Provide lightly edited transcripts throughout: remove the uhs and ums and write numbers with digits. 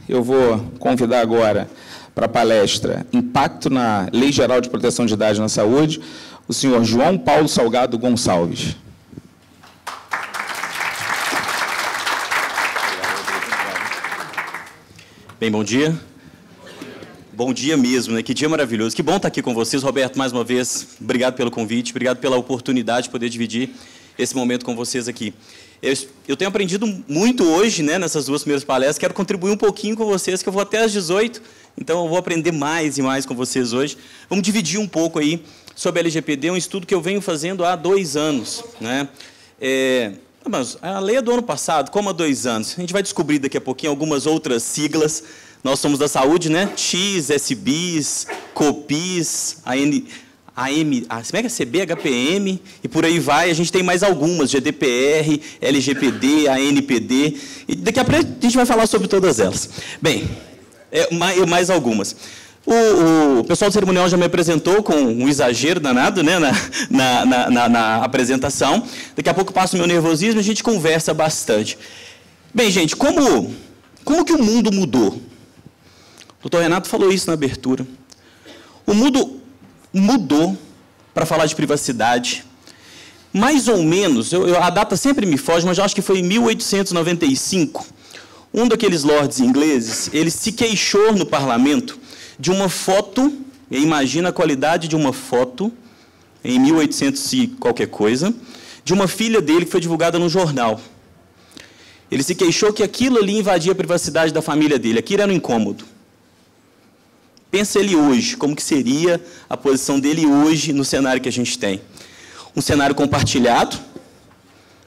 eu vou convidar agora para a palestra Impacto na Lei Geral de Proteção de Dados na Saúde, o senhor João Paulo Salgado Gonçalves. Bem, bom dia. Bom dia mesmo, né? Que dia maravilhoso. Que bom estar aqui com vocês. Roberto, mais uma vez, obrigado pelo convite, obrigado pela oportunidade de poder dividir esse momento com vocês aqui. Eu tenho aprendido muito hoje, né, nessas duas primeiras palestras, quero contribuir um pouquinho com vocês, que eu vou até às 18, então eu vou aprender mais e mais com vocês hoje. Vamos dividir um pouco aí sobre a LGPD, um estudo que eu venho fazendo há 2 anos, né? Mas a lei é do ano passado, como há 2 anos? A gente vai descobrir daqui a pouquinho algumas outras siglas. Nós somos da saúde, né? XIS, SBIS, COPIS, CB, HPM, e por aí vai. A gente tem mais algumas, GDPR, LGPD, ANPD, e daqui a pouco a gente vai falar sobre todas elas. Bem, mais algumas. O pessoal do cerimonial já me apresentou com um exagero danado, né, na apresentação. Daqui a pouco passa o meu nervosismo e a gente conversa bastante. Bem, gente, como que o mundo mudou? O doutor Renato falou isso na abertura. O mundo mudou para falar de privacidade. Mais ou menos, a data sempre me foge, mas eu acho que foi em 1895. Um daqueles lords ingleses, ele se queixou no parlamento de uma foto, e imagina a qualidade de uma foto, em 1800 e qualquer coisa, de uma filha dele que foi divulgada no jornal. Ele se queixou que aquilo ali invadia a privacidade da família dele, aquilo era um incômodo. Pensa ele hoje, como que seria a posição dele hoje no cenário que a gente tem. Um cenário compartilhado,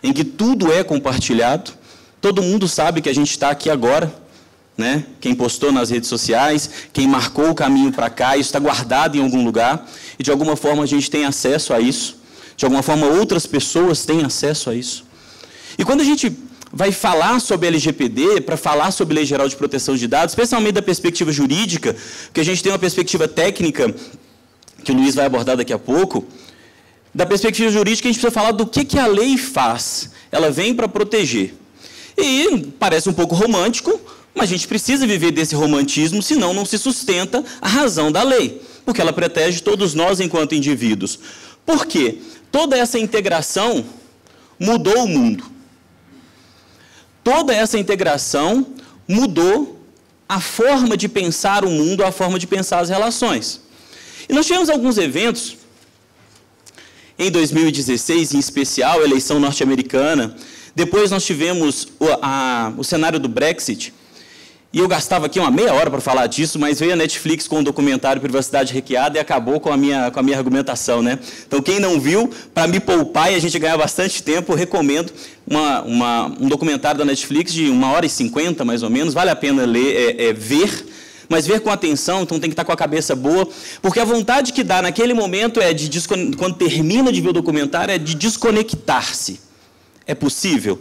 em que tudo é compartilhado, todo mundo sabe que a gente está aqui agora, né? Quem postou nas redes sociais, quem marcou o caminho para cá, isso está guardado em algum lugar, e de alguma forma a gente tem acesso a isso, de alguma forma outras pessoas têm acesso a isso. E quando a gente vai falar sobre LGPD, para falar sobre Lei Geral de Proteção de Dados, especialmente da perspectiva jurídica, porque a gente tem uma perspectiva técnica, que o Luiz vai abordar daqui a pouco, da perspectiva jurídica a gente precisa falar do que a lei faz. Ela vem para proteger. E parece um pouco romântico, mas a gente precisa viver desse romantismo, senão não se sustenta a razão da lei, porque ela protege todos nós enquanto indivíduos. Por quê? Toda essa integração mudou o mundo. Toda essa integração mudou a forma de pensar o mundo, a forma de pensar as relações. E nós tivemos alguns eventos, em 2016, em especial, a eleição norte-americana. Depois nós tivemos o cenário do Brexit, e eu gastava aqui uma meia hora para falar disso, mas veio a Netflix com o documentário Privacidade Hackeada e acabou com a minha argumentação, né? Então, quem não viu, para me poupar e a gente ganhar bastante tempo, eu recomendo um documentário da Netflix de 1h50, mais ou menos. Vale a pena ver, mas ver com atenção, então tem que estar com a cabeça boa, porque a vontade que dá naquele momento quando termina de ver o documentário, é de desconectar-se. É possível?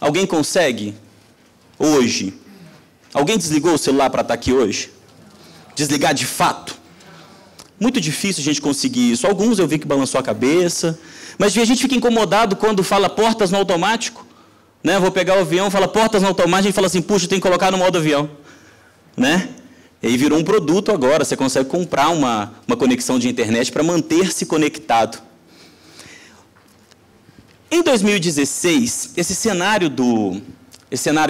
Alguém consegue? Hoje. Alguém desligou o celular para estar aqui hoje? Desligar de fato? Muito difícil a gente conseguir isso. Alguns eu vi que balançou a cabeça, mas a gente fica incomodado quando fala portas no automático. Né? Vou pegar o avião, fala portas no automático, a gente fala assim, puxa, tem que colocar no modo avião. Né? E aí virou um produto agora, você consegue comprar uma conexão de internet para manter-se conectado. Em 2016, esse cenário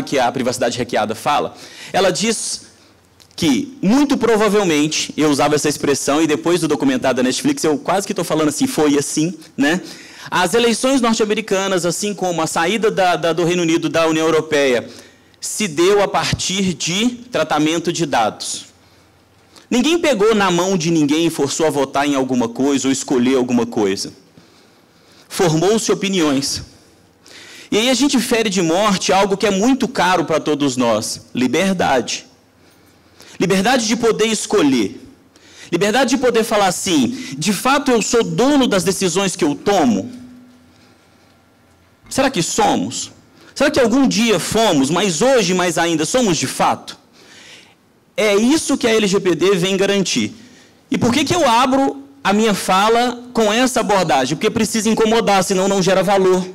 que a privacidade hackeada fala, ela diz que, muito provavelmente, eu usava essa expressão, e depois do documentário da Netflix, eu quase que estou falando assim, foi assim, né? As eleições norte-americanas, assim como a saída do Reino Unido da União Europeia, se deu a partir de tratamento de dados. Ninguém pegou na mão de ninguém e forçou a votar em alguma coisa ou escolher alguma coisa. Formou-se opiniões. E aí a gente fere de morte algo que é muito caro para todos nós: liberdade. Liberdade de poder escolher. Liberdade de poder falar assim, de fato eu sou dono das decisões que eu tomo? Será que somos? Será que algum dia fomos, mas hoje mais ainda somos de fato? É isso que a LGPD vem garantir. E por que eu abro a minha fala com essa abordagem? Porque precisa incomodar, senão não gera valor.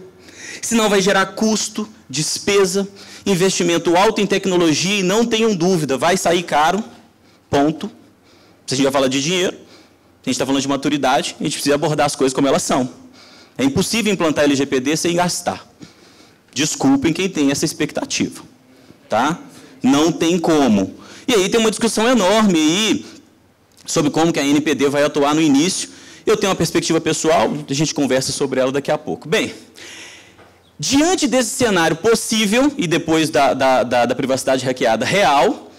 senão vai gerar custo, despesa, investimento alto em tecnologia e não tenham dúvida, vai sair caro, ponto. Se a gente vai falar de dinheiro, a gente está falando de maturidade, a gente precisa abordar as coisas como elas são. É impossível implantar LGPD sem gastar. Desculpem quem tem essa expectativa. Tá? Não tem como. E aí tem uma discussão enorme aí sobre como que a ANPD vai atuar no início. Eu tenho uma perspectiva pessoal, a gente conversa sobre ela daqui a pouco. Bem, diante desse cenário possível, e depois da privacidade hackeada real,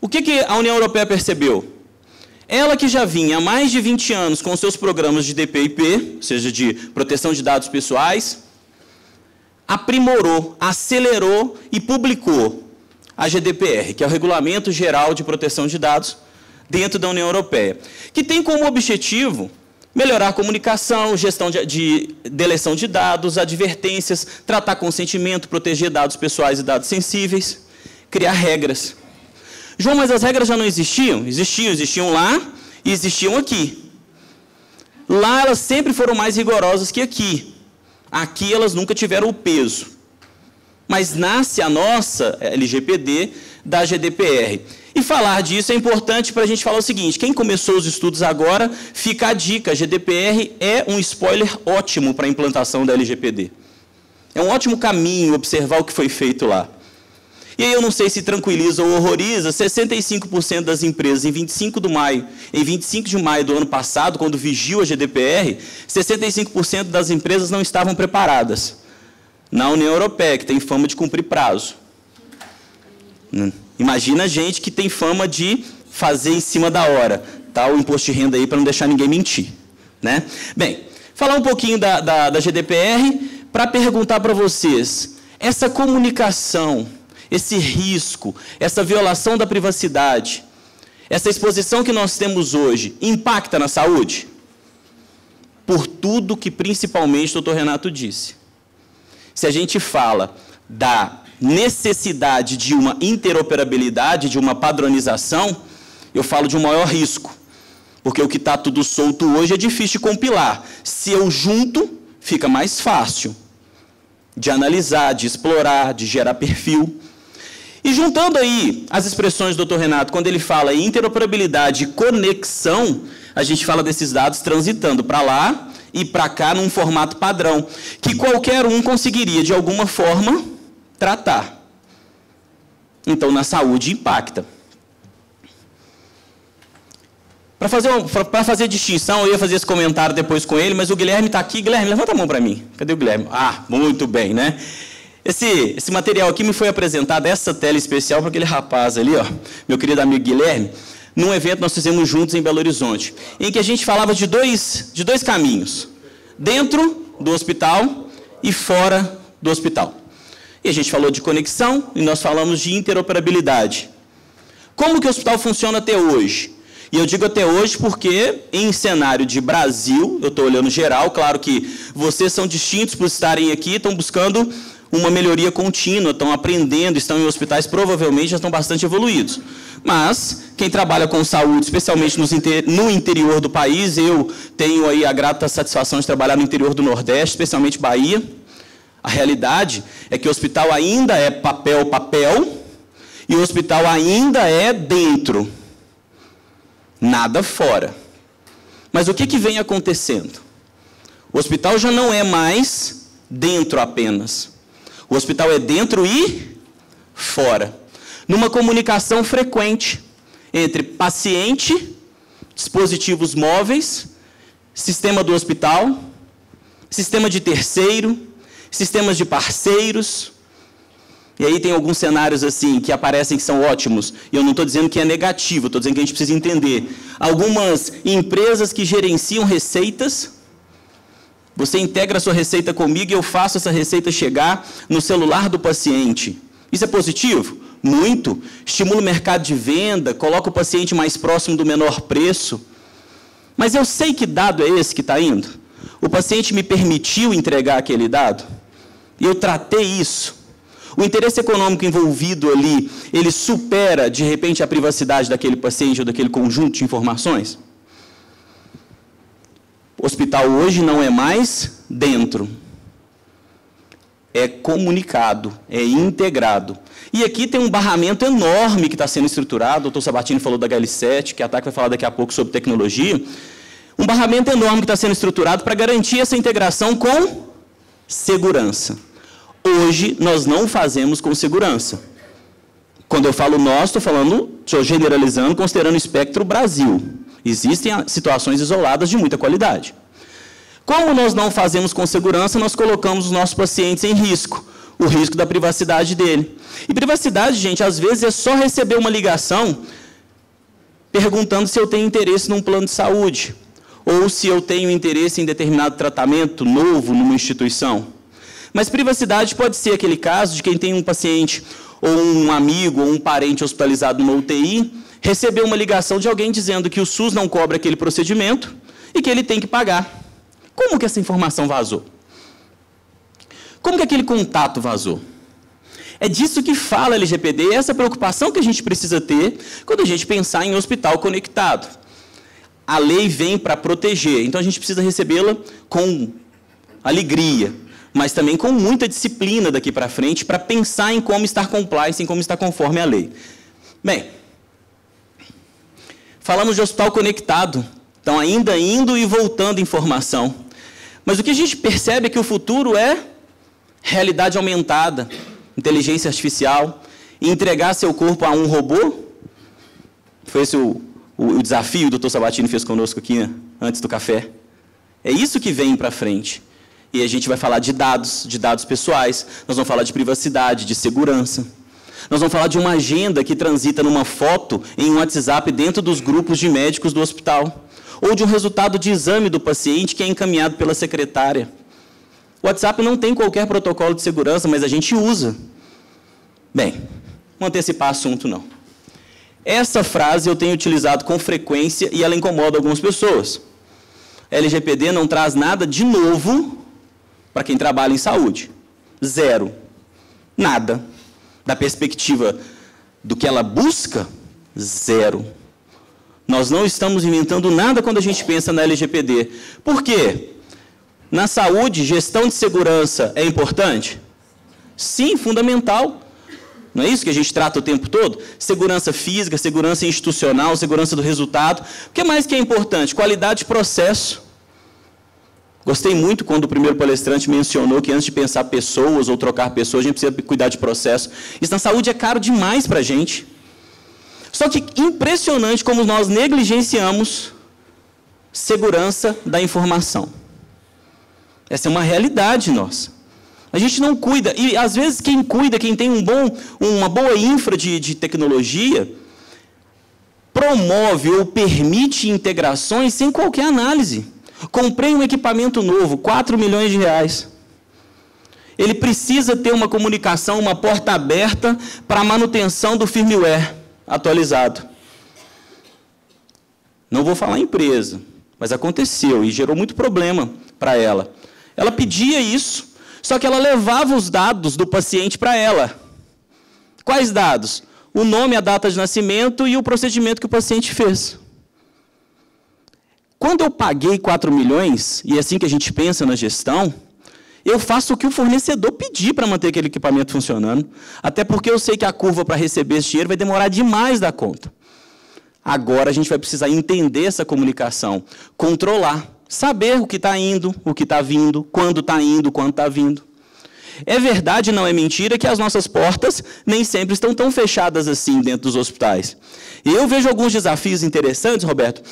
o que a União Europeia percebeu? Ela que já vinha há mais de 20 anos com seus programas de DPIP, ou seja, de proteção de dados pessoais, aprimorou, acelerou e publicou a GDPR, que é o Regulamento Geral de Proteção de Dados dentro da União Europeia, que tem como objetivo melhorar a comunicação, gestão de deleção de dados, advertências, tratar consentimento, proteger dados pessoais e dados sensíveis, criar regras. João, mas as regras já não existiam? Existiam lá e existiam aqui. Lá elas sempre foram mais rigorosas que aqui. Aqui elas nunca tiveram o peso. Mas nasce a nossa LGPD da GDPR. E falar disso é importante para a gente falar o seguinte, quem começou os estudos agora, fica a dica, a GDPR é um spoiler ótimo para a implantação da LGPD. É um ótimo caminho observar o que foi feito lá. E aí eu não sei se tranquiliza ou horroriza, 65% das empresas, em 25 de maio do ano passado, quando vigiu a GDPR, 65% das empresas não estavam preparadas. Na União Europeia, que tem fama de cumprir prazo. Imagina a gente que tem fama de fazer em cima da hora, tá? O imposto de renda aí para não deixar ninguém mentir. Né? Bem, falar um pouquinho da GDPR para perguntar para vocês, essa comunicação, esse risco, essa violação da privacidade, essa exposição que nós temos hoje, impacta na saúde? Por tudo que principalmente o Dr. Renato disse. Se a gente fala da necessidade de uma interoperabilidade, de uma padronização, eu falo de um maior risco. Porque o que está tudo solto hoje é difícil de compilar. Se eu junto, fica mais fácil de analisar, de explorar, de gerar perfil. E juntando aí as expressões do Dr. Renato, quando ele fala em interoperabilidade e conexão, a gente fala desses dados transitando para lá e para cá num formato padrão, que qualquer um conseguiria, de alguma forma, tratar. Então, na saúde, impacta. Para fazer distinção, eu ia fazer esse comentário depois com ele, mas o Guilherme está aqui. Guilherme, levanta a mão para mim. Cadê o Guilherme? Ah, muito bem, né? Esse material aqui me foi apresentado, essa tela especial, para aquele rapaz ali, ó, meu querido amigo Guilherme, num evento que nós fizemos juntos em Belo Horizonte, em que a gente falava de dois caminhos, dentro do hospital e fora do hospital. E a gente falou de conexão e nós falamos de interoperabilidade. Como que o hospital funciona até hoje? E eu digo até hoje porque, em cenário de Brasil, eu estou olhando geral, claro que vocês são distintos por estarem aqui, estão buscando uma melhoria contínua, estão aprendendo, estão em hospitais, provavelmente já estão bastante evoluídos. Mas, quem trabalha com saúde, especialmente no interior do país, eu tenho aí a grata satisfação de trabalhar no interior do Nordeste, especialmente Bahia. A realidade é que o hospital ainda é papel, e o hospital ainda é dentro. Nada fora. Mas o que vem acontecendo? O hospital já não é mais dentro apenas. O hospital é dentro e fora. Numa comunicação frequente entre paciente, dispositivos móveis, sistema do hospital, sistema de terceiro, sistemas de parceiros. E aí tem alguns cenários assim que aparecem que são ótimos. E eu não estou dizendo que é negativo, estou dizendo que a gente precisa entender. Algumas empresas que gerenciam receitas. Você integra a sua receita comigo e eu faço essa receita chegar no celular do paciente. Isso é positivo? Muito. Estimula o mercado de venda, coloca o paciente mais próximo do menor preço. Mas eu sei que dado é esse que está indo? O paciente me permitiu entregar aquele dado? E eu tratei isso. O interesse econômico envolvido ali, ele supera, de repente, a privacidade daquele paciente ou daquele conjunto de informações? O hospital hoje não é mais dentro. é comunicado, é integrado. E aqui tem um barramento enorme que está sendo estruturado, o doutor Sabatini falou da HL7, que a TAC vai falar daqui a pouco sobre tecnologia, um barramento enorme que está sendo estruturado para garantir essa integração com segurança. Hoje, nós não fazemos com segurança. Quando eu falo nós, estou generalizando, considerando o espectro Brasil. Existem situações isoladas de muita qualidade. Como nós não fazemos com segurança, nós colocamos os nossos pacientes em risco, o risco da privacidade dele. E privacidade, gente, às vezes é só receber uma ligação perguntando se eu tenho interesse num plano de saúde, ou se eu tenho interesse em determinado tratamento novo numa instituição. Mas privacidade pode ser aquele caso de quem tem um paciente, ou um amigo, ou um parente hospitalizado numa UTI, receber uma ligação de alguém dizendo que o SUS não cobra aquele procedimento e que ele tem que pagar. Como que essa informação vazou? Como que aquele contato vazou? É disso que fala a LGPD, e essa preocupação que a gente precisa ter quando a gente pensar em hospital conectado. A lei vem para proteger, então a gente precisa recebê-la com alegria, mas também com muita disciplina daqui para frente, para pensar em como estar compliance, em como estar conforme a lei. Bem, falamos de hospital conectado, então ainda indo e voltando informação. Mas o que a gente percebe é que o futuro é realidade aumentada, inteligência artificial, e entregar seu corpo a um robô. Foi esse o desafio que o doutor Sabatini fez conosco aqui antes do café. É isso que vem para frente. E a gente vai falar de dados pessoais, nós vamos falar de privacidade, de segurança. Nós vamos falar de uma agenda que transita numa foto em um WhatsApp dentro dos grupos de médicos do hospital. Ou de um resultado de exame do paciente que é encaminhado pela secretária. O WhatsApp não tem qualquer protocolo de segurança, mas a gente usa. Bem, não antecipar assunto, não. Essa frase eu tenho utilizado com frequência e ela incomoda algumas pessoas. A LGPD não traz nada de novo para quem trabalha em saúde. Zero. Nada. Da perspectiva do que ela busca, zero. Nós não estamos inventando nada quando a gente pensa na LGPD. Por quê? Na saúde, gestão de segurança é importante? Sim, fundamental. Não é isso que a gente trata o tempo todo? Segurança física, segurança institucional, segurança do resultado. O que mais que é importante? Qualidade de processo. Gostei muito quando o primeiro palestrante mencionou que antes de pensar pessoas ou trocar pessoas, a gente precisa cuidar de processo. Isso na saúde é caro demais para a gente. Só que impressionante como nós negligenciamos segurança da informação. Essa é uma realidade nossa. A gente não cuida, e às vezes quem cuida, quem tem uma boa infra de tecnologia, promove ou permite integrações sem qualquer análise. Comprei um equipamento novo, 4 milhões de reais. Ele precisa ter uma comunicação, uma porta aberta para a manutenção do firmware atualizado. Não vou falar empresa, mas aconteceu e gerou muito problema para ela. Ela pedia isso, só que ela levava os dados do paciente para ela. Quais dados? O nome, a data de nascimento e o procedimento que o paciente fez. Quando eu paguei 4 milhões, e é assim que a gente pensa na gestão, eu faço o que o fornecedor pedir para manter aquele equipamento funcionando, até porque eu sei que a curva para receber esse dinheiro vai demorar demais da conta. Agora a gente vai precisar entender essa comunicação, controlar, saber o que está indo, o que está vindo, quando está indo, quando está vindo. É verdade, não é mentira, que as nossas portas nem sempre estão tão fechadas assim dentro dos hospitais. E eu vejo alguns desafios interessantes, Roberto.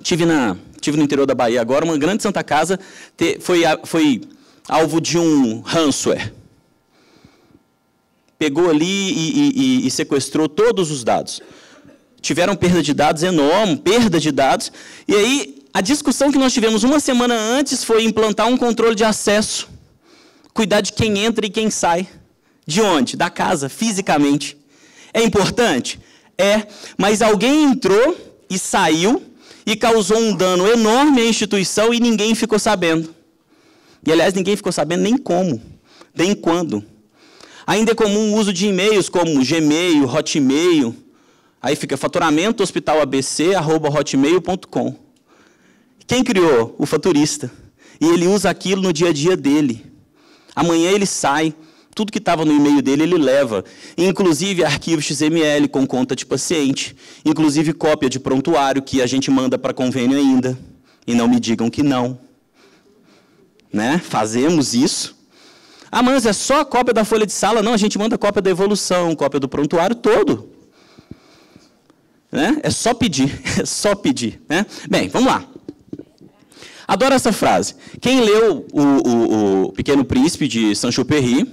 Tive no interior da Bahia agora, uma grande Santa Casa foi alvo de um ransomware. Pegou ali e sequestrou todos os dados. Tiveram perda de dados enorme, perda de dados. E aí, a discussão que nós tivemos uma semana antes foi implantar um controle de acesso. Cuidar de quem entra e quem sai. De onde? Da casa, fisicamente. É importante? É, mas alguém entrou e saiu e causou um dano enorme à instituição e ninguém ficou sabendo. E, aliás, ninguém ficou sabendo nem como, nem quando. Ainda é comum o uso de e-mails como Gmail, Hotmail. Aí fica faturamentohospitalabc@hotmail.com. Quem criou? O faturista. E ele usa aquilo no dia a dia dele. Amanhã ele sai, tudo que estava no e-mail dele ele leva, inclusive arquivo XML com conta de paciente, inclusive cópia de prontuário que a gente manda para convênio ainda, e não me digam que não. Né? Fazemos isso. Ah, mas é só a cópia da folha de sala? Não, a gente manda cópia da evolução, cópia do prontuário todo. Né? É só pedir, é só pedir. Né? Bem, vamos lá. Adoro essa frase. Quem leu o Pequeno Príncipe de Saint-Exupéry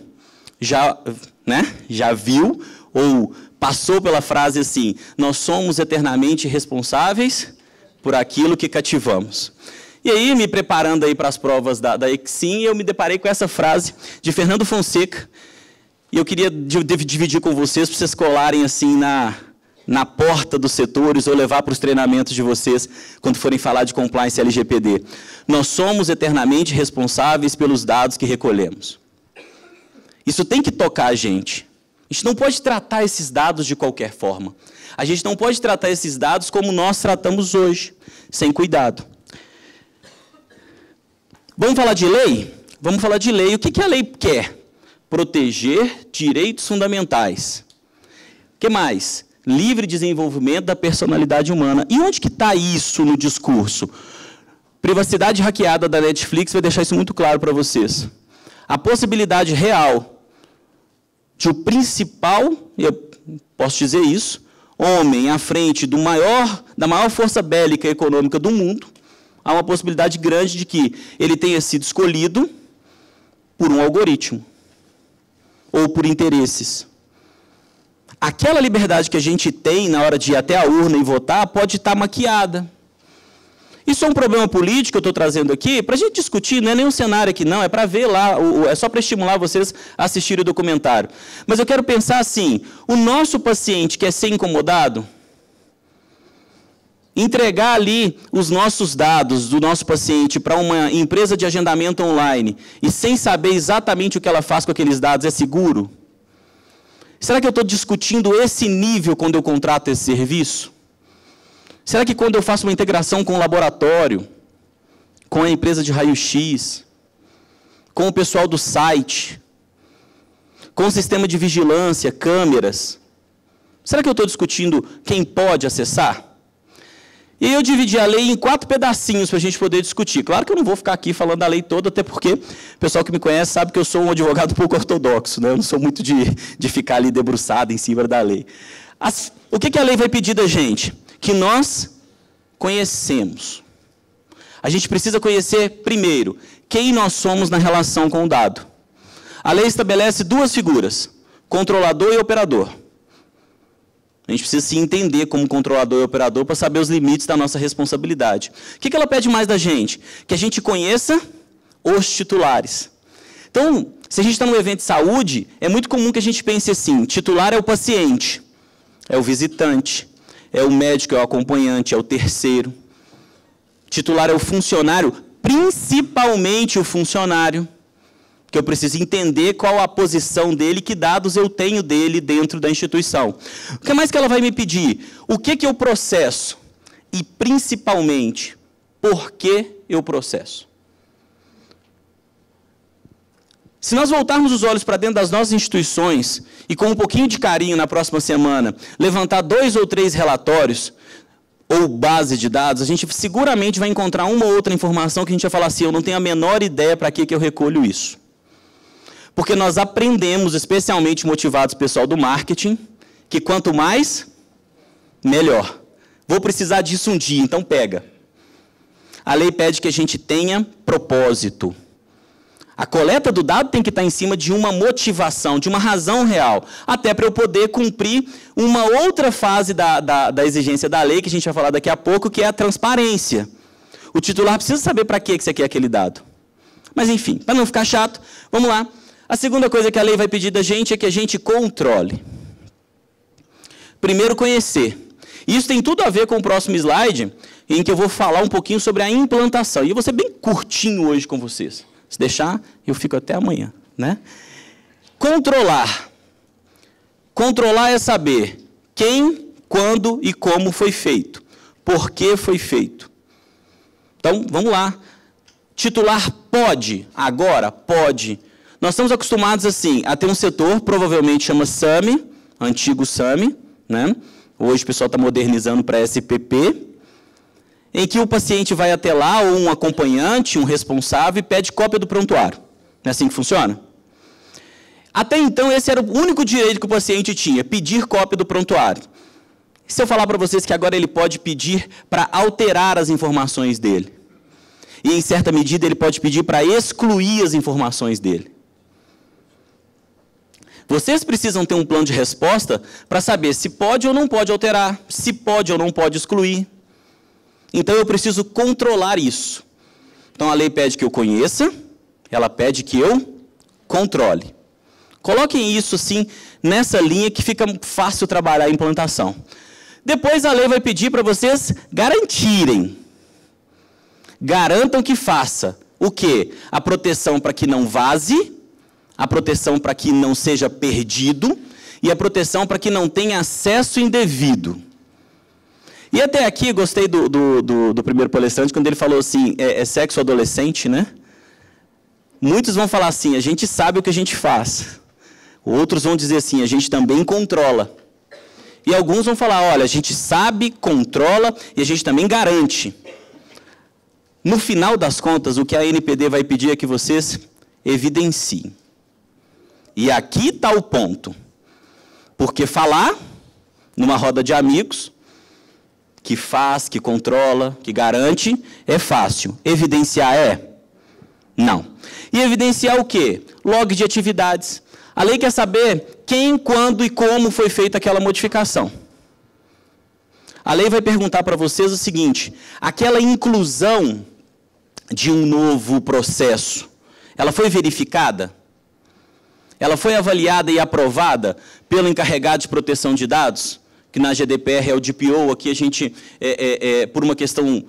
já viu ou passou pela frase assim: nós somos eternamente responsáveis por aquilo que cativamos. E aí, me preparando aí para as provas da Exim, eu me deparei com essa frase de Fernando Fonseca, e eu queria dividir com vocês, para vocês colarem assim na porta dos setores ou levar para os treinamentos de vocês quando forem falar de compliance LGPD. Nós somos eternamente responsáveis pelos dados que recolhemos. Isso tem que tocar a gente. A gente não pode tratar esses dados de qualquer forma. A gente não pode tratar esses dados como nós tratamos hoje, sem cuidado. Vamos falar de lei? Vamos falar de lei. O que a lei quer? Proteger direitos fundamentais. O que mais? Livre desenvolvimento da personalidade humana. E onde que está isso no discurso? Privacidade hackeada da Netflix vai deixar isso muito claro para vocês. A possibilidade real de o principal, eu posso dizer isso, homem à frente da maior força bélica e econômica do mundo, há uma possibilidade grande de que ele tenha sido escolhido por um algoritmo ou por interesses. Aquela liberdade que a gente tem na hora de ir até a urna e votar pode estar maquiada. Isso é um problema político que eu estou trazendo aqui para a gente discutir, não é nenhum cenário aqui não, é para ver lá, é só para estimular vocês a assistirem o documentário. Mas eu quero pensar assim, o nosso paciente quer ser incomodado? Entregar ali os nossos dados do nosso paciente para uma empresa de agendamento online e sem saber exatamente o que ela faz com aqueles dados é seguro? Será que eu estou discutindo esse nível quando eu contrato esse serviço? Será que quando eu faço uma integração com o laboratório, com a empresa de raio-x, com o pessoal do site, com o sistema de vigilância, câmeras, será que eu estou discutindo quem pode acessar? E aí eu dividi a lei em 4 pedacinhos para a gente poder discutir. Claro que eu não vou ficar aqui falando a lei toda, até porque o pessoal que me conhece sabe que eu sou um advogado um pouco ortodoxo, né? Eu não sou muito de ficar ali debruçado em cima da lei. O que a lei vai pedir da gente? Que nós conhecemos. A gente precisa conhecer, primeiro, quem nós somos na relação com o dado. A lei estabelece 2 figuras, controlador e operador. A gente precisa se entender como controlador e operador para saber os limites da nossa responsabilidade. O que ela pede mais da gente? Que a gente conheça os titulares. Então, se a gente está num evento de saúde, é muito comum que a gente pense assim, titular é o paciente, é o visitante, é o médico, é o acompanhante, é o terceiro. Titular é o funcionário, principalmente o funcionário, que eu preciso entender qual a posição dele, que dados eu tenho dele dentro da instituição. O que mais que ela vai me pedir? O que eu processo? E, principalmente, por que eu processo? Se nós voltarmos os olhos para dentro das nossas instituições e com um pouquinho de carinho na próxima semana, levantar 2 ou 3 relatórios ou base de dados, a gente seguramente vai encontrar uma ou outra informação que a gente vai falar assim, eu não tenho a menor ideia para que eu recolho isso. Porque nós aprendemos, especialmente motivados pessoal do marketing, que quanto mais, melhor. Vou precisar disso um dia, então pega. A lei pede que a gente tenha propósito. A coleta do dado tem que estar em cima de uma motivação, de uma razão real, até para eu poder cumprir uma outra fase da exigência da lei, que a gente vai falar daqui a pouco, que é a transparência. O titular precisa saber para que você quer aquele dado. Mas, enfim, para não ficar chato, vamos lá. A segunda coisa que a lei vai pedir da gente é que a gente controle. Primeiro, conhecer. Isso tem tudo a ver com o próximo slide, em que eu vou falar um pouquinho sobre a implantação. E eu vou ser bem curtinho hoje com vocês. Se deixar, eu fico até amanhã, né? Controlar. Controlar é saber quem, quando e como foi feito. Por que foi feito. Então, vamos lá. Titular pode, agora pode. Nós estamos acostumados, assim, a ter um setor, provavelmente chama SAMI, antigo SAMI, né? Hoje o pessoal está modernizando para SPP, em que o paciente vai até lá, ou um acompanhante, um responsável, e pede cópia do prontuário. Não é assim que funciona? Até então, esse era o único direito que o paciente tinha, pedir cópia do prontuário. Se eu falar para vocês que agora ele pode pedir para alterar as informações dele, e em certa medida ele pode pedir para excluir as informações dele. Vocês precisam ter um plano de resposta para saber se pode ou não pode alterar, se pode ou não pode excluir. Então eu preciso controlar isso. Então a lei pede que eu conheça, ela pede que eu controle. Coloquem isso assim nessa linha que fica fácil trabalhar a implantação. Depois a lei vai pedir para vocês garantirem. Garantam que faça o quê? A proteção para que não vaze, a proteção para que não seja perdido e a proteção para que não tenha acesso indevido. E até aqui, gostei do primeiro palestrante, quando ele falou assim, é sexo adolescente, né? Muitos vão falar assim, a gente sabe o que a gente faz. Outros vão dizer assim, a gente também controla. E alguns vão falar, olha, a gente sabe, controla e a gente também garante. No final das contas, o que a ANPD vai pedir é que vocês evidenciem. E aqui está o ponto. Porque falar, numa roda de amigos, que faz, que controla, que garante, é fácil. Evidenciar é? Não. E evidenciar o quê? Log de atividades. A lei quer saber quem, quando e como foi feita aquela modificação. A lei vai perguntar para vocês o seguinte, aquela inclusão de um novo processo, ela foi verificada? Ela foi avaliada e aprovada pelo encarregado de proteção de dados? Que na GDPR é o DPO, aqui a gente, por uma questão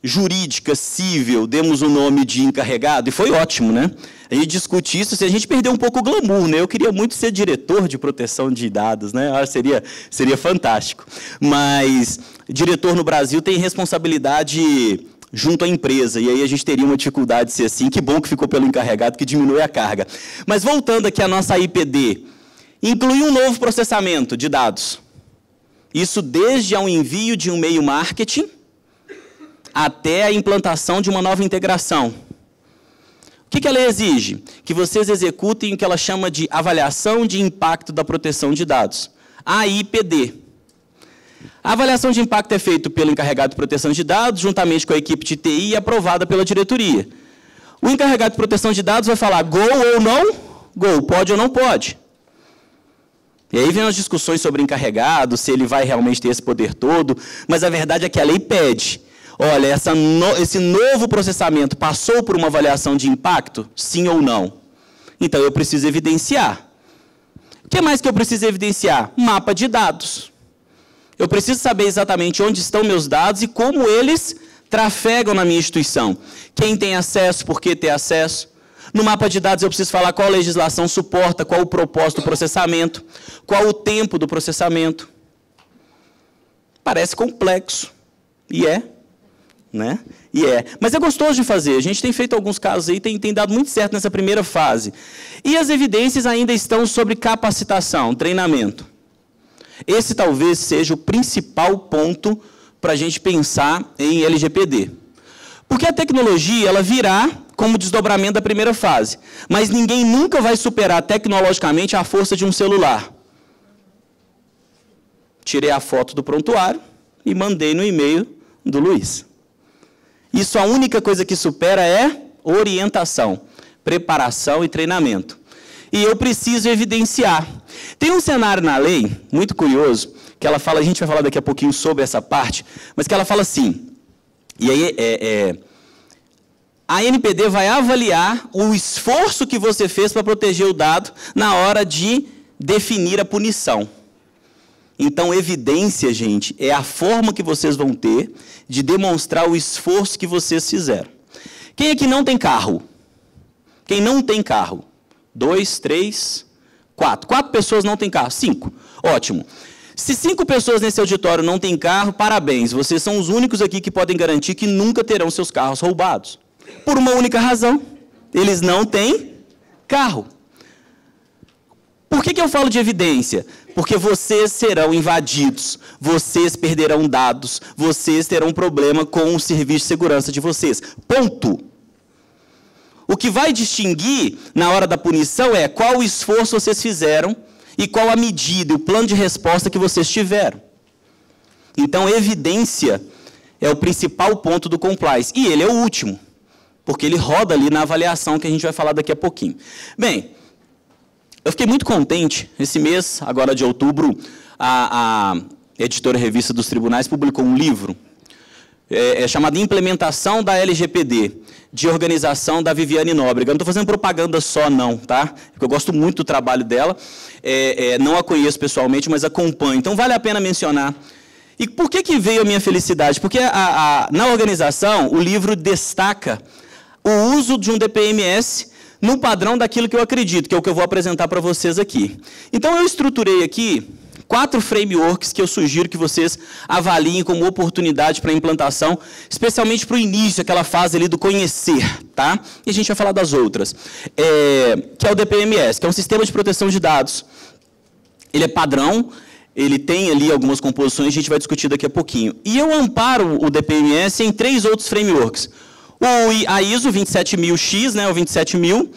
jurídica, civil, demos o nome de encarregado, e foi ótimo, né? A gente discute isso, a gente perdeu um pouco o glamour, né? Eu queria muito ser diretor de proteção de dados, né? Seria fantástico. Mas diretor no Brasil tem responsabilidade junto à empresa, e aí a gente teria uma dificuldade de ser assim. Que bom que ficou pelo encarregado, que diminui a carga. Mas voltando aqui à nossa IPD, incluir um novo processamento de dados. Isso desde ao envio de um e-mail marketing até a implantação de uma nova integração. O que a lei exige? Que vocês executem o que ela chama de avaliação de impacto da proteção de dados, AIPD. A avaliação de impacto é feita pelo encarregado de proteção de dados, juntamente com a equipe de TI e aprovada pela diretoria. O encarregado de proteção de dados vai falar go ou não, go, pode ou não pode. E aí vem as discussões sobre encarregado, se ele vai realmente ter esse poder todo, mas a verdade é que a lei pede. Olha, esse novo processamento passou por uma avaliação de impacto? Sim ou não? Então, eu preciso evidenciar. O que mais que eu preciso evidenciar? Mapa de dados. Eu preciso saber exatamente onde estão meus dados e como eles trafegam na minha instituição. Quem tem acesso, por que ter acesso. No mapa de dados, eu preciso falar qual legislação suporta, qual o propósito do processamento, qual o tempo do processamento. Parece complexo. E é. Né? E é. Mas é gostoso de fazer. A gente tem feito alguns casos aí, tem dado muito certo nessa primeira fase. E as evidências ainda estão sobre capacitação, treinamento. Esse talvez seja o principal ponto para a gente pensar em LGPD. Porque a tecnologia, ela virá como desdobramento da primeira fase. Mas ninguém nunca vai superar tecnologicamente a força de um celular. Tirei a foto do prontuário e mandei no e-mail do Luiz. Isso, a única coisa que supera é orientação, preparação e treinamento. E eu preciso evidenciar. Tem um cenário na lei, muito curioso, que ela fala, a gente vai falar daqui a pouquinho sobre essa parte, mas que ela fala assim, e aí a ANPD vai avaliar o esforço que você fez para proteger o dado na hora de definir a punição. Então, evidência, gente, é a forma que vocês vão ter de demonstrar o esforço que vocês fizeram. Quem aqui não tem carro? Quem não tem carro? 2, 3, 4. 4 pessoas não têm carro. 5. Ótimo. Se 5 pessoas nesse auditório não têm carro, parabéns. Vocês são os únicos aqui que podem garantir que nunca terão seus carros roubados. Por uma única razão. Eles não têm Carro. Por que eu falo de evidência? Porque vocês serão invadidos, vocês perderão dados, vocês terão problema com o serviço de segurança de vocês. Ponto. O que vai distinguir na hora da punição é qual o esforço vocês fizeram e qual a medida, o plano de resposta que vocês tiveram. Então, evidência é o principal ponto do compliance. E ele é o último, porque ele roda ali na avaliação que a gente vai falar daqui a pouquinho. Bem, eu fiquei muito contente. Esse mês, agora de outubro, a editora Revista dos Tribunais publicou um livro chamado Implementação da LGPD, de organização da Viviane Nóbrega. Eu não estou fazendo propaganda só, não, tá? Porque eu gosto muito do trabalho dela. Não a conheço pessoalmente, mas acompanho. Então, vale a pena mencionar. E por que veio a minha felicidade? Porque na organização, o livro destaca o uso de um DPMS no padrão daquilo que eu acredito, que é o que eu vou apresentar para vocês aqui. Então, eu estruturei aqui 4 frameworks que eu sugiro que vocês avaliem como oportunidade para implantação, especialmente para o início, aquela fase ali do conhecer, tá? E a gente vai falar das outras. Que é o DPMS, que é um sistema de proteção de dados. Ele é padrão, ele tem ali algumas composições, a gente vai discutir daqui a pouquinho. E eu amparo o DPMS em 3 outros frameworks. A ISO 27000X, né, o 27000,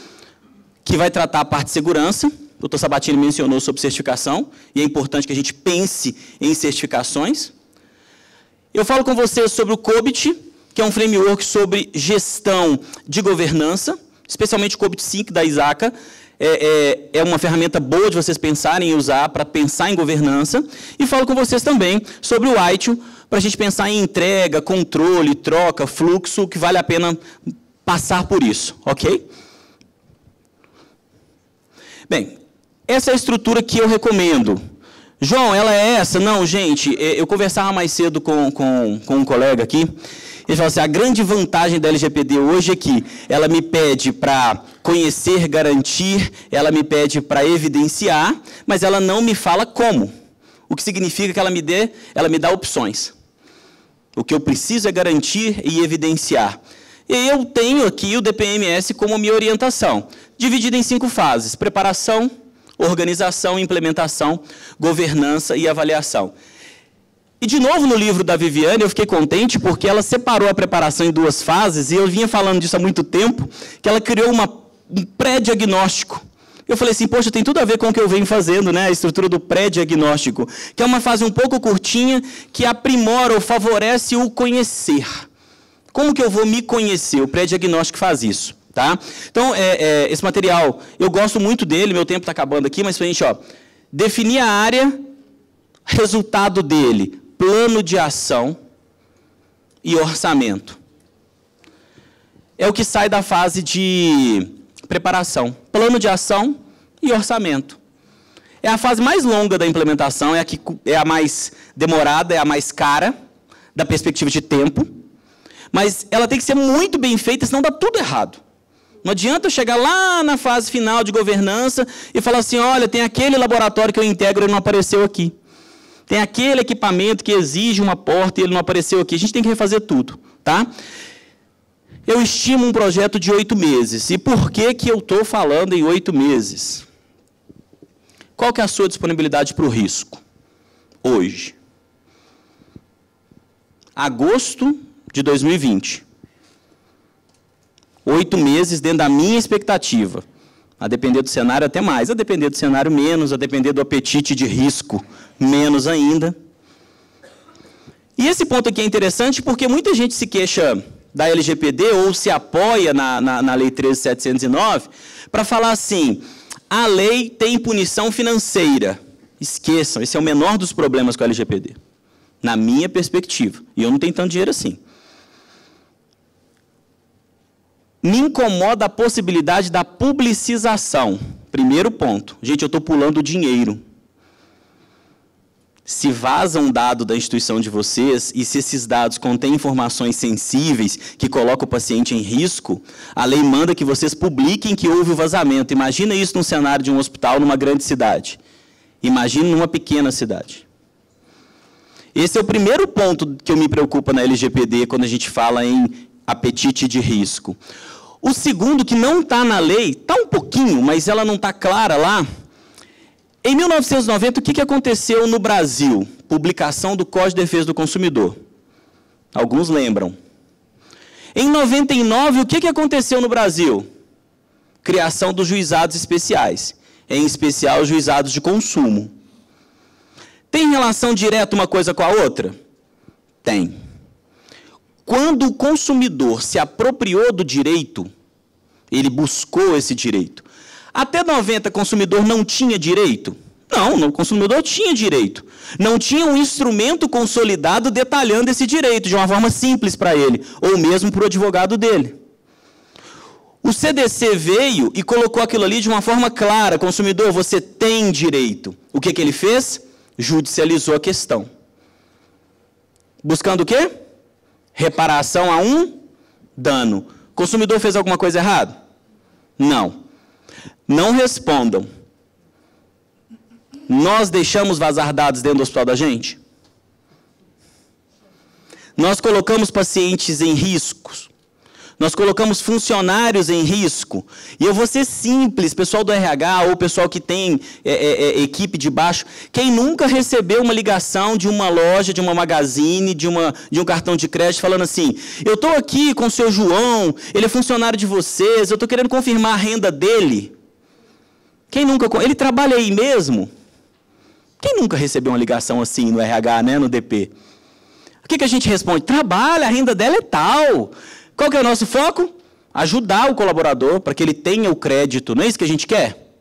que vai tratar a parte de segurança. O Dr. Sabatini mencionou sobre certificação, e é importante que a gente pense em certificações. Eu falo com vocês sobre o COBIT, que é um framework sobre gestão de governança, especialmente o COBIT 5 da ISACA. É uma ferramenta boa de vocês pensarem em usar para pensar em governança. E falo com vocês também sobre o ITIL, para a gente pensar em entrega, controle, troca, fluxo, que vale a pena passar por isso, ok? Bem, essa é a estrutura que eu recomendo. João, ela é essa? Não, gente, eu conversava mais cedo com um colega aqui, ele falou assim, a grande vantagem da LGPD hoje é que ela me pede para conhecer, garantir, ela me pede para evidenciar, mas ela não me fala como. O que significa que ela me dá opções. O que eu preciso é garantir e evidenciar. E eu tenho aqui o DPMS como minha orientação, dividido em 5 fases: preparação, organização, implementação, governança e avaliação. E, de novo, no livro da Viviane, eu fiquei contente porque ela separou a preparação em 2 fases, e eu vinha falando disso há muito tempo, que ela criou um pré-diagnóstico. Eu falei assim, poxa, tem tudo a ver com o que eu venho fazendo, né? A estrutura do pré-diagnóstico, que é uma fase um pouco curtinha, que aprimora ou favorece o conhecer. Como que eu vou me conhecer? O pré-diagnóstico faz isso. Tá? Então, esse material, eu gosto muito dele, meu tempo está acabando aqui, mas para a gente, definir a área, resultado dele, plano de ação e orçamento. É o que sai da fase de preparação. Plano de ação e orçamento. É a fase mais longa da implementação, é a mais demorada, é a mais cara, da perspectiva de tempo, mas ela tem que ser muito bem feita, senão dá tudo errado. Não adianta eu chegar lá na fase final de governança e falar assim, olha, tem aquele laboratório que eu integro e ele não apareceu aqui. Tem aquele equipamento que exige uma porta e ele não apareceu aqui. A gente tem que refazer tudo, tá? Eu estimo um projeto de 8 meses. E por que eu estou falando em 8 meses? Qual que é a sua disponibilidade para o risco? Hoje. Agosto de 2020. 8 meses dentro da minha expectativa. A depender do cenário, até mais. A depender do cenário, menos. A depender do apetite de risco, menos ainda. E esse ponto aqui é interessante porque muita gente se queixa da LGPD ou se apoia na Lei 13.709 para falar assim, a lei tem punição financeira. Esqueçam, esse é o menor dos problemas com a LGPD. Na minha perspectiva. E eu não tenho tanto dinheiro assim. Me incomoda a possibilidade da publicização. Primeiro ponto. Gente, eu estou pulando o dinheiro. Se vaza um dado da instituição de vocês, e se esses dados contêm informações sensíveis que colocam o paciente em risco, a lei manda que vocês publiquem que houve o vazamento. Imagina isso num cenário de um hospital numa grande cidade. Imagina numa pequena cidade. Esse é o primeiro ponto que eu me preocupa na LGPD quando a gente fala em apetite de risco. O segundo, que não está na lei, está um pouquinho, mas ela não está clara lá. Em 1990, o que aconteceu no Brasil? Publicação do Código de Defesa do Consumidor. Alguns lembram. Em 99, o que aconteceu no Brasil? Criação dos juizados especiais, em especial os juizados de consumo. Tem relação direta uma coisa com a outra? Tem. Quando o consumidor se apropriou do direito, ele buscou esse direito. Até 90, o consumidor não tinha direito? Não, o consumidor tinha direito. Não tinha um instrumento consolidado detalhando esse direito de uma forma simples para ele, ou mesmo para o advogado dele. O CDC veio e colocou aquilo ali de uma forma clara. Consumidor, você tem direito. O que ele fez? Judicializou a questão. Buscando o quê? Reparação a um dano. O consumidor fez alguma coisa errada? Não. Não respondam. Nós deixamos vazar dados dentro do hospital da gente? Nós colocamos pacientes em riscos. Nós colocamos funcionários em risco. E eu vou ser simples, pessoal do RH ou pessoal que tem equipe de baixo. Quem nunca recebeu uma ligação de uma loja, de uma magazine, de um cartão de crédito, falando assim, eu estou aqui com o seu João, ele é funcionário de vocês, eu estou querendo confirmar a renda dele. Quem nunca... Ele trabalha aí mesmo? Quem nunca recebeu uma ligação assim no RH, né, no DP? O que a gente responde? Trabalha, a renda dela é tal. Qual que é o nosso foco? Ajudar o colaborador para que ele tenha o crédito. Não é isso que a gente quer?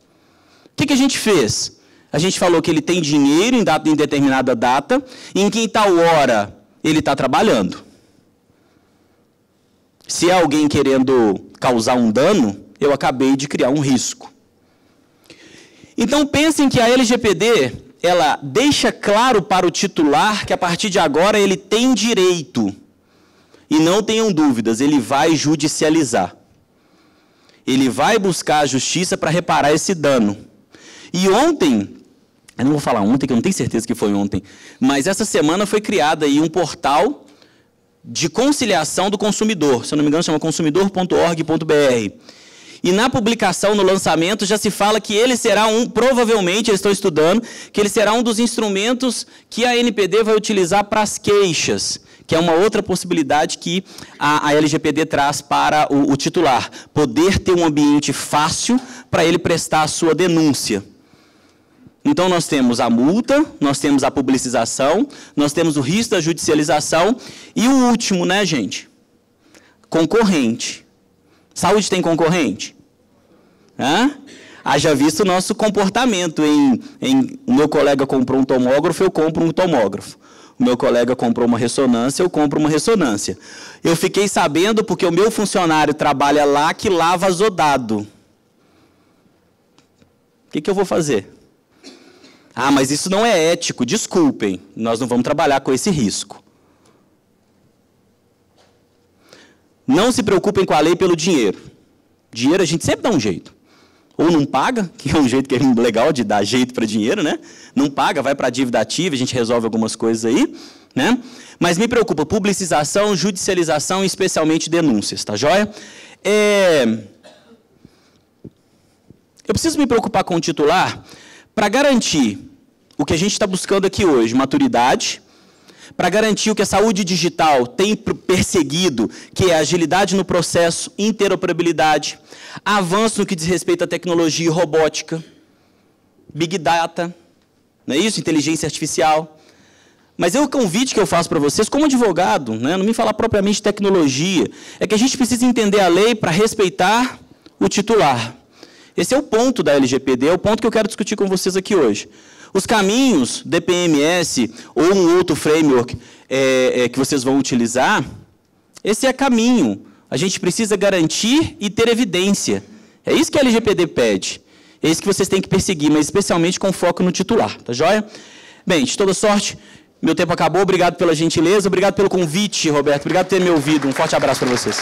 O que a gente fez? A gente falou que ele tem dinheiro em determinada data, e em que tal hora ele está trabalhando. Se é alguém querendo causar um dano, eu acabei de criar um risco. Então, pensem que a LGPD, ela deixa claro para o titular que, a partir de agora, ele tem direito. E não tenham dúvidas, ele vai judicializar. Ele vai buscar a justiça para reparar esse dano. E ontem, eu não vou falar ontem, que eu não tenho certeza que foi ontem, mas essa semana foi criado aí um portal de conciliação do consumidor. Se eu não me engano, chama consumidor.org.br. E na publicação, no lançamento, já se fala que ele será provavelmente, eles estão estudando, que ele será um dos instrumentos que a ANPD vai utilizar para as queixas, que é uma outra possibilidade que a LGPD traz para o titular. Poder ter um ambiente fácil para ele prestar a sua denúncia. Então, nós temos a multa, nós temos a publicização, nós temos o risco da judicialização e o último, né, gente? Concorrente. Saúde tem concorrente? Haja visto o nosso comportamento. O meu colega comprou um tomógrafo, eu compro um tomógrafo. O meu colega comprou uma ressonância, eu compro uma ressonância. Eu fiquei sabendo porque o meu funcionário trabalha lá que lava azodado. O que eu vou fazer? Ah, mas isso não é ético. Desculpem, nós não vamos trabalhar com esse risco. Não se preocupem com a lei pelo dinheiro. Dinheiro a gente sempre dá um jeito. Ou não paga, que é um jeito que é legal de dar jeito para dinheiro, né? Não paga, vai para a dívida ativa, a gente resolve algumas coisas aí, né? Mas me preocupa, publicização, judicialização e especialmente denúncias, tá joia? Eu preciso me preocupar com o titular para garantir o que a gente está buscando aqui hoje, maturidade, para garantir o que a saúde digital tem perseguido, que é agilidade no processo, interoperabilidade, avanço no que diz respeito à tecnologia e robótica, Big Data, não é isso? Inteligência artificial. Mas o convite que eu faço para vocês, como advogado, né, não me falar propriamente de tecnologia, é que a gente precisa entender a lei para respeitar o titular. Esse é o ponto da LGPD, é o ponto que eu quero discutir com vocês aqui hoje. Os caminhos, DPMS ou um outro framework que vocês vão utilizar, esse é caminho. A gente precisa garantir e ter evidência. É isso que a LGPD pede. É isso que vocês têm que perseguir, mas especialmente com foco no titular, tá joia? Bem, de toda sorte, meu tempo acabou. Obrigado pela gentileza, obrigado pelo convite, Roberto. Obrigado por ter me ouvido. Um forte abraço para vocês.